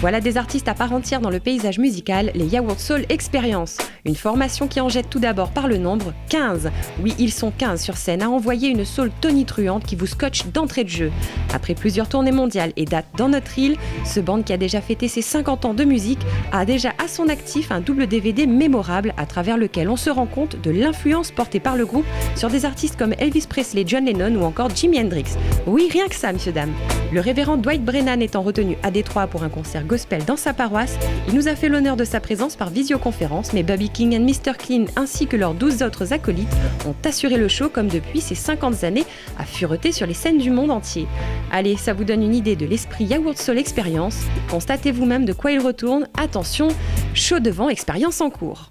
Voilà des artistes à part entière dans le paysage musical, les Yaourt Soul Experience. Une formation qui en jette tout d'abord par le nombre 15. Oui, ils sont 15 sur scène à envoyer une soul tonitruante qui vous scotche d'entrée de jeu. Après plusieurs tournées mondiales et dates dans notre île, ce band qui a déjà fêté ses 50 ans de musique a déjà à son actif un double DVD mémorable à travers lequel on se rend compte de l'influence portée par le groupe sur des artistes comme Elvis Presley, John Lennon ou encore Jimi Hendrix. Oui, rien que ça, messieurs, dames. Le révérend Dwight Brennan étant retenu à Détroit pour un concert gospel dans sa paroisse, il nous a fait l'honneur de sa présence par visioconférence, mais Bobby King et Mr. Clean ainsi que leurs 12 autres acolytes ont assuré le show comme depuis ces 50 années à fureter sur les scènes du monde entier. Allez, ça vous donne une idée de l'esprit Yaourt Soul Experience. Constatez vous-même de quoi il retourne. Attention, show devant, expérience en cours.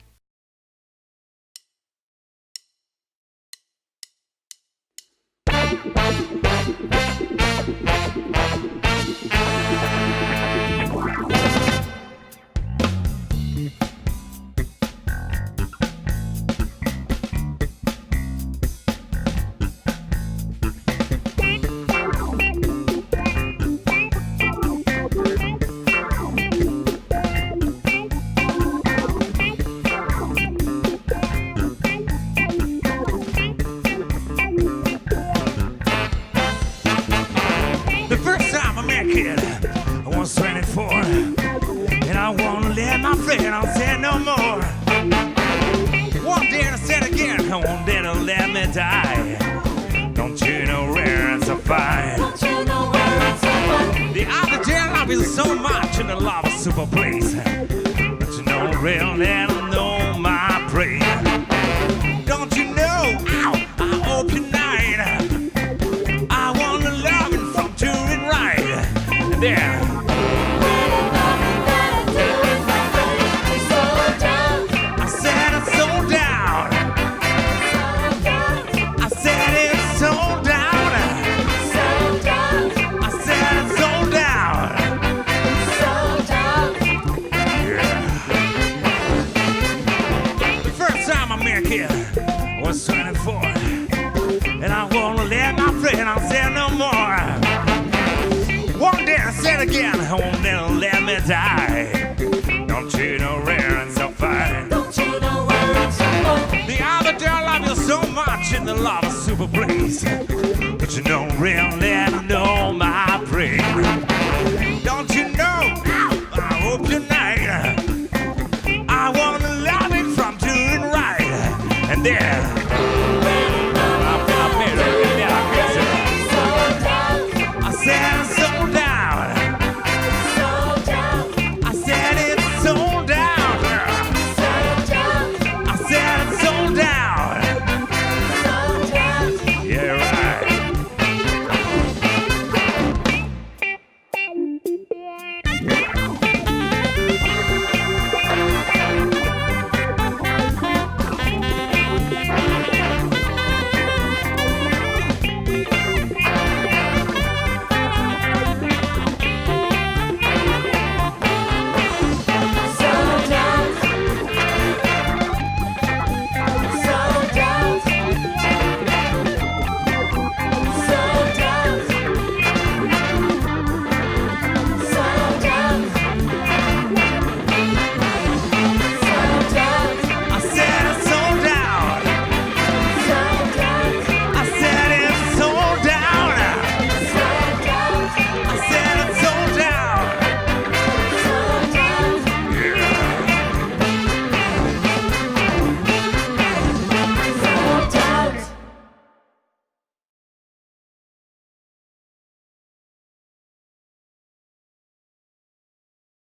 Real